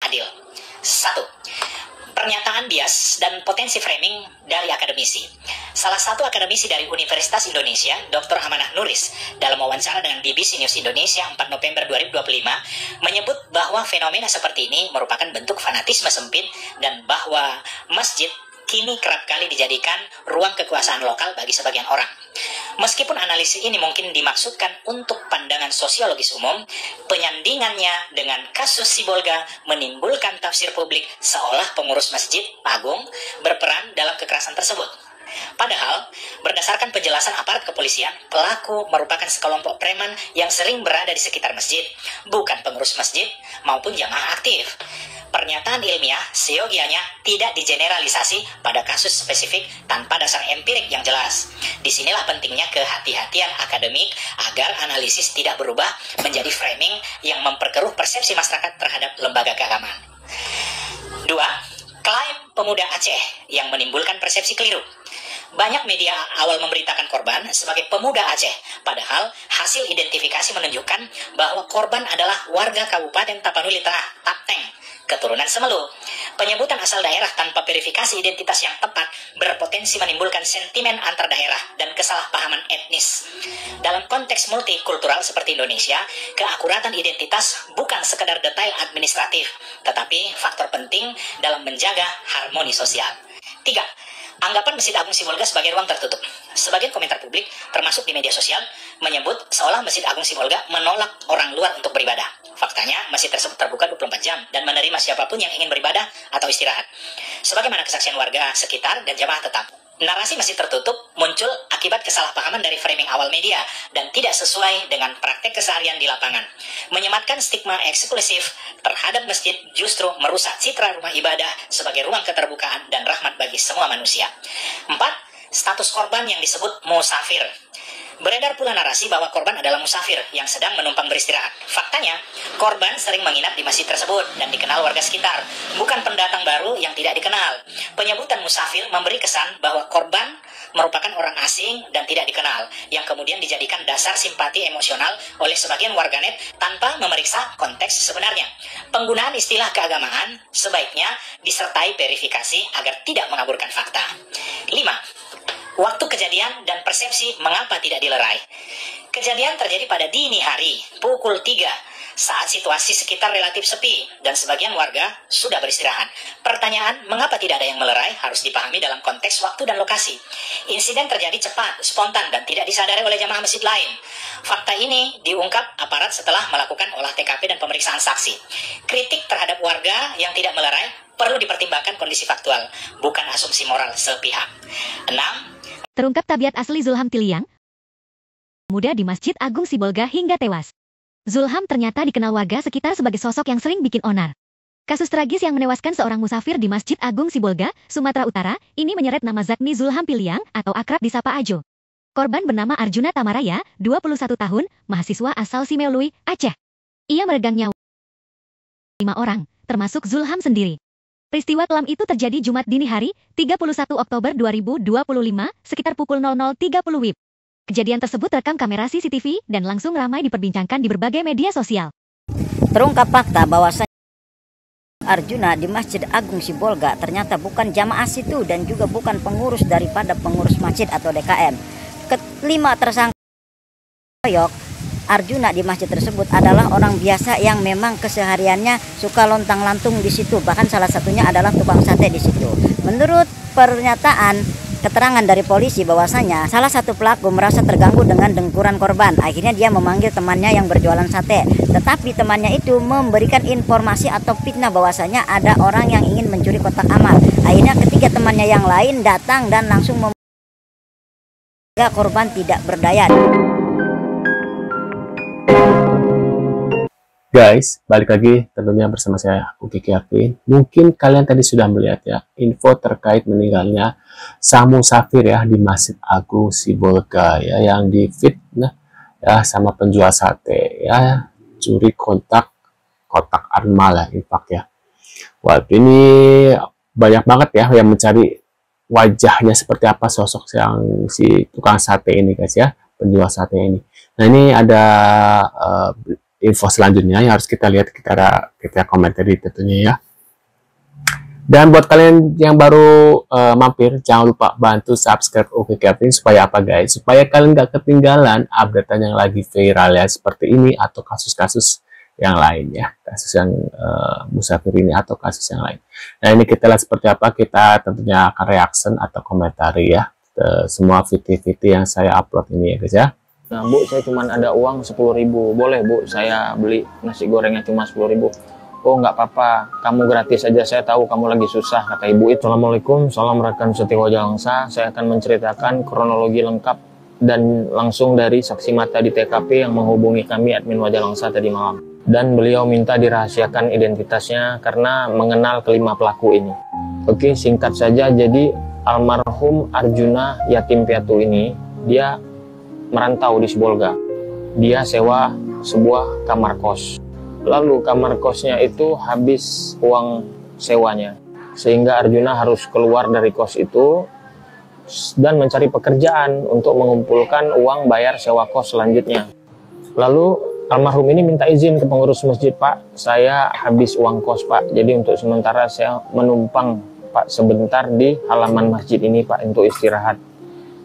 adil. 1. Pernyataan bias dan potensi framing dari akademisi. Salah satu akademisi dari Universitas Indonesia, Dr. Amanah Nuris, dalam wawancara dengan BBC News Indonesia 4 November 2025, menyebut bahwa fenomena seperti ini merupakan bentuk fanatisme sempit dan bahwa masjid kini kerap kali dijadikan ruang kekuasaan lokal bagi sebagian orang. Meskipun analisis ini mungkin dimaksudkan untuk pandangan sosiologis umum, penyandingannya dengan kasus Sibolga menimbulkan tafsir publik seolah pengurus masjid agung berperan dalam kekerasan tersebut. Padahal, berdasarkan penjelasan aparat kepolisian, pelaku merupakan sekelompok preman yang sering berada di sekitar masjid, bukan pengurus masjid maupun jamaah aktif. Pernyataan ilmiah seyogianya tidak digeneralisasi pada kasus spesifik tanpa dasar empirik yang jelas. Disinilah pentingnya kehati-hatian akademik agar analisis tidak berubah menjadi framing yang memperkeruh persepsi masyarakat terhadap lembaga keagamaan. 2. Klaim pemuda Aceh yang menimbulkan persepsi keliru. Banyak media awal memberitakan korban sebagai pemuda Aceh, padahal hasil identifikasi menunjukkan bahwa korban adalah warga Kabupaten Tapanuli Tengah, Tapteng, keturunan Semelu. Penyebutan asal daerah tanpa verifikasi identitas yang tepat berpotensi menimbulkan sentimen antar daerah dan kesalahpahaman etnis. Dalam konteks multikultural seperti Indonesia, keakuratan identitas bukan sekedar detail administratif, tetapi faktor penting dalam menjaga harmoni sosial. 3. Anggapan Masjid Agung Sibolga sebagai ruang tertutup. Sebagian komentar publik, termasuk di media sosial, menyebut seolah Masjid Agung Sibolga menolak orang luar untuk beribadah. Faktanya, masjid tersebut terbuka 24 jam dan menerima siapapun yang ingin beribadah atau istirahat. Sebagaimana kesaksian warga sekitar dan jamaah tetap. Narasi masjid tertutup muncul akibat kesalahpahaman dari framing awal media dan tidak sesuai dengan praktek keseharian di lapangan. Menyematkan stigma eksklusif terhadap masjid justru merusak citra rumah ibadah sebagai ruang keterbukaan dan rahmat bagi semua manusia. 4. Status korban yang disebut musafir. Beredar pula narasi bahwa korban adalah musafir yang sedang menumpang beristirahat. Faktanya, korban sering menginap di masjid tersebut dan dikenal warga sekitar, bukan pendatang baru yang tidak dikenal. Penyebutan musafir memberi kesan bahwa korban merupakan orang asing dan tidak dikenal, yang kemudian dijadikan dasar simpati emosional oleh sebagian warganet tanpa memeriksa konteks sebenarnya. Penggunaan istilah keagamaan sebaiknya disertai verifikasi agar tidak mengaburkan fakta. 5. Waktu kejadian dan persepsi mengapa tidak dilerai. Kejadian terjadi pada dini hari, pukul 3, saat situasi sekitar relatif sepi dan sebagian warga sudah beristirahat. Pertanyaan, mengapa tidak ada yang melerai harus dipahami dalam konteks waktu dan lokasi. Insiden terjadi cepat, spontan, dan tidak disadari oleh jamaah masjid lain. Fakta ini diungkap aparat setelah melakukan olah TKP dan pemeriksaan saksi. Kritik terhadap warga yang tidak melerai perlu dipertimbangkan kondisi faktual, bukan asumsi moral sepihak. 6. Terungkap tabiat asli Zulham Tiliang, muda di Masjid Agung Sibolga hingga tewas. Zulham ternyata dikenal warga sekitar sebagai sosok yang sering bikin onar. Kasus tragis yang menewaskan seorang musafir di Masjid Agung Sibolga, Sumatera Utara, ini menyeret nama Zakni Zulham Tiliang atau akrab disapa Ajo. Korban bernama Arjuna Tamaraya, 21 tahun, mahasiswa asal Simeului, Aceh. Ia meregang nyawa 5 orang, termasuk Zulham sendiri. Peristiwa kelam itu terjadi Jumat dini hari, 31 Oktober 2025, sekitar pukul 00.30 WIB. Kejadian tersebut terekam kamera CCTV dan langsung ramai diperbincangkan di berbagai media sosial. Terungkap fakta bahwasanya Arjuna di Masjid Agung Sibolga ternyata bukan jamaah situ dan juga bukan pengurus daripada pengurus masjid atau DKM. Kelima tersangka Arjuna di masjid tersebut adalah orang biasa yang memang kesehariannya suka lontang-lantung di situ. Bahkan salah satunya adalah tukang sate di situ. Menurut pernyataan keterangan dari polisi bahwasanya salah satu pelaku merasa terganggu dengan dengkuran korban. Akhirnya dia memanggil temannya yang berjualan sate. Tetapi temannya itu memberikan informasi atau fitnah bahwasanya ada orang yang ingin mencuri kotak amal. Akhirnya ketiga temannya yang lain datang dan langsung membuat korban tidak berdaya. Guys, balik lagi tentunya bersama saya, aku Kiki Akwin. Mungkin kalian tadi sudah melihat ya, info terkait meninggalnya sang musafir ya di Masjid Agung Sibolga ya, yang difitnah ya sama penjual sate ya, curi kotak amal ya, infak ya. Wah, ini banyak banget ya yang mencari wajahnya seperti apa sosok yang si tukang sate ini guys ya, penjual sate ini. Nah, ini ada info selanjutnya yang harus kita lihat, kita komentari tentunya ya. Dan buat kalian yang baru mampir, jangan lupa bantu subscribe OK Kevin supaya apa guys? Supaya kalian gak ketinggalan update yang lagi viral ya seperti ini atau kasus-kasus yang lain ya, kasus yang musafir ini atau kasus yang lain. Nah ini kita lihat seperti apa, kita tentunya akan reaction atau komentari ya semua video-video yang saya upload ini ya guys ya. Nah Bu, saya cuma ada uang 10.000, boleh Bu saya beli nasi gorengnya cuma 10.000? Oh nggak apa-apa, kamu gratis aja, saya tahu kamu lagi susah, kata ibu itu. Assalamualaikum, salam rekan setia Wajah Langsa. Saya akan menceritakan kronologi lengkap dan langsung dari saksi mata di TKP yang menghubungi kami admin Wajah Langsa tadi malam. Dan beliau minta dirahasiakan identitasnya karena mengenal kelima pelaku ini. Oke, singkat saja, jadi almarhum Arjuna yatim piatu ini, dia merantau di Sibolga. Dia sewa sebuah kamar kos. Lalu kamar kosnya itu habis uang sewanya, sehingga Arjuna harus keluar dari kos itu dan mencari pekerjaan untuk mengumpulkan uang bayar sewa kos selanjutnya. Lalu almarhum ini minta izin ke pengurus masjid, Pak, saya habis uang kos Pak, jadi untuk sementara saya menumpang Pak sebentar di halaman masjid ini Pak untuk istirahat.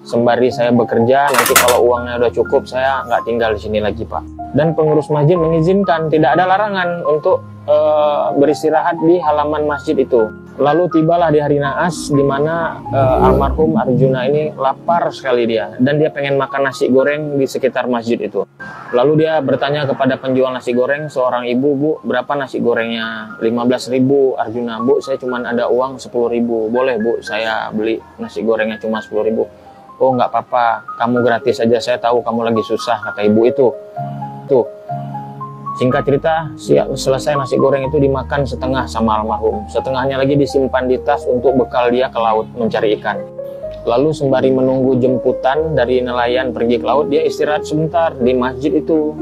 Sembari saya bekerja, nanti kalau uangnya udah cukup saya nggak tinggal di sini lagi Pak. Dan pengurus masjid mengizinkan, tidak ada larangan untuk beristirahat di halaman masjid itu. Lalu tibalah di hari naas di mana almarhum Arjuna ini lapar sekali dia, dan dia pengen makan nasi goreng di sekitar masjid itu. Lalu dia bertanya kepada penjual nasi goreng, seorang ibu, Bu, berapa nasi gorengnya? 15.000 Arjuna. Bu, saya cuma ada uang 10.000, boleh Bu saya beli nasi gorengnya cuma 10.000? Oh nggak apa-apa, kamu gratis aja, saya tahu kamu lagi susah, kata ibu itu. Tuh, singkat cerita, selesai nasi goreng itu dimakan setengah sama almarhum, setengahnya lagi disimpan di tas untuk bekal dia ke laut mencari ikan. Lalu sembari menunggu jemputan dari nelayan pergi ke laut, dia istirahat sebentar di masjid itu.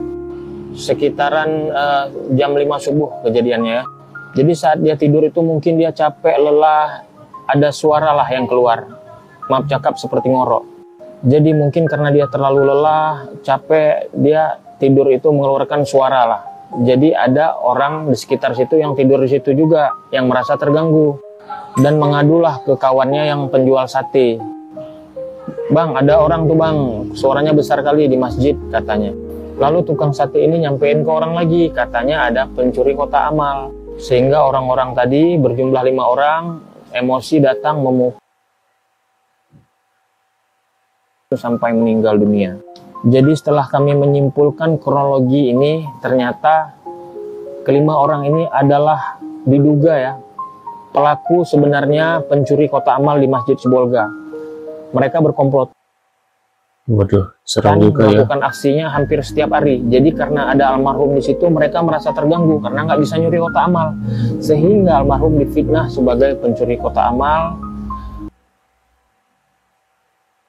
Sekitaran jam 5 subuh kejadiannya ya. Jadi saat dia tidur itu mungkin dia capek, lelah, ada suara lah yang keluar. Maaf cakap seperti ngorok. Jadi mungkin karena dia terlalu lelah, capek, dia tidur itu mengeluarkan suara lah. Jadi ada orang di sekitar situ yang tidur di situ juga, yang merasa terganggu. Dan mengadulah ke kawannya yang penjual sate. Bang, ada orang tuh bang, suaranya besar kali di masjid, katanya. Lalu tukang sate ini nyampein ke orang lagi, katanya ada pencuri kotak amal. Sehingga orang-orang tadi berjumlah 5 orang, emosi datang memukul sampai meninggal dunia. Jadi setelah kami menyimpulkan kronologi ini, ternyata kelima orang ini adalah diduga ya pelaku sebenarnya pencuri kotak amal di Masjid Sibolga. Mereka berkomplot. Waduh, serem juga ya. Melakukan aksinya hampir setiap hari. Jadi karena ada almarhum di situ, mereka merasa terganggu karena nggak bisa nyuri kotak amal, sehingga almarhum difitnah sebagai pencuri kotak amal,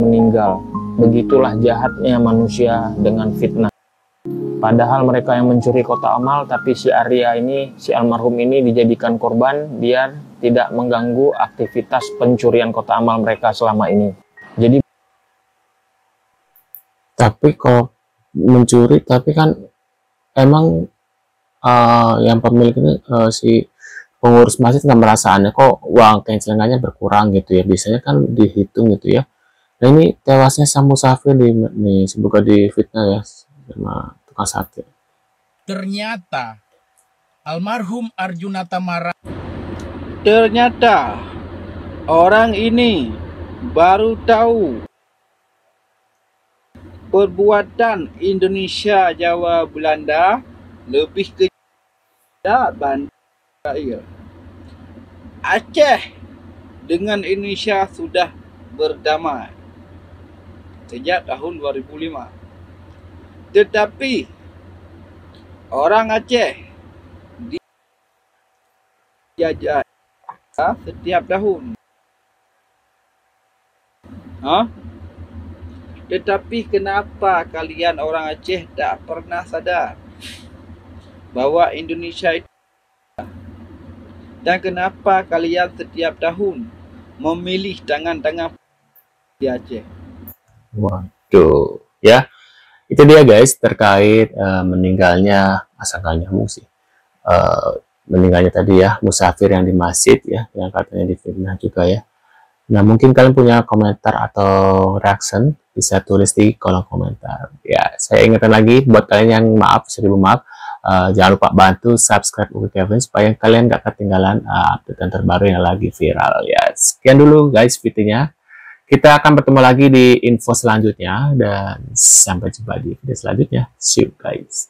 meninggal. Begitulah jahatnya manusia dengan fitnah. Padahal mereka yang mencuri kotak amal, tapi si Arya ini, si almarhum ini dijadikan korban biar tidak mengganggu aktivitas pencurian kotak amal mereka selama ini. Jadi tapi kalau mencuri, tapi kan emang yang pemilik ini si pengurus masjid nggak merasa aneh kok uang kencelengannya berkurang gitu ya, biasanya kan dihitung gitu ya. Nah ini tewasnya sang musafir nih semoga di fitnah ya sama tukang sate. Ternyata almarhum Arjuna Tamara, ternyata orang ini baru tahu perbuatan Indonesia Jawa Belanda lebih kejam bandar. Aceh dengan Indonesia sudah berdamai sejak tahun 2005. Tetapi orang Aceh dijajah setiap tahun. Tetapi kenapa kalian orang Aceh tak pernah sadar bahwa Indonesia itu, dan kenapa kalian setiap tahun memilih tangan-tangan di Aceh? Waduh ya. Itu dia guys terkait meninggalnya Asakal Nyamuk sih. Meninggalnya tadi ya musafir yang di masjid ya, yang katanya difitnah juga ya. Nah mungkin kalian punya komentar atau reaction, bisa tulis di kolom komentar. Ya saya ingatkan lagi buat kalian yang maaf, 1000 maaf, jangan lupa bantu subscribe Uki Kevin supaya kalian gak ketinggalan update terbaru yang lagi viral ya. Sekian dulu guys videonya. Kita akan bertemu lagi di info selanjutnya dan sampai jumpa di video selanjutnya. See you guys.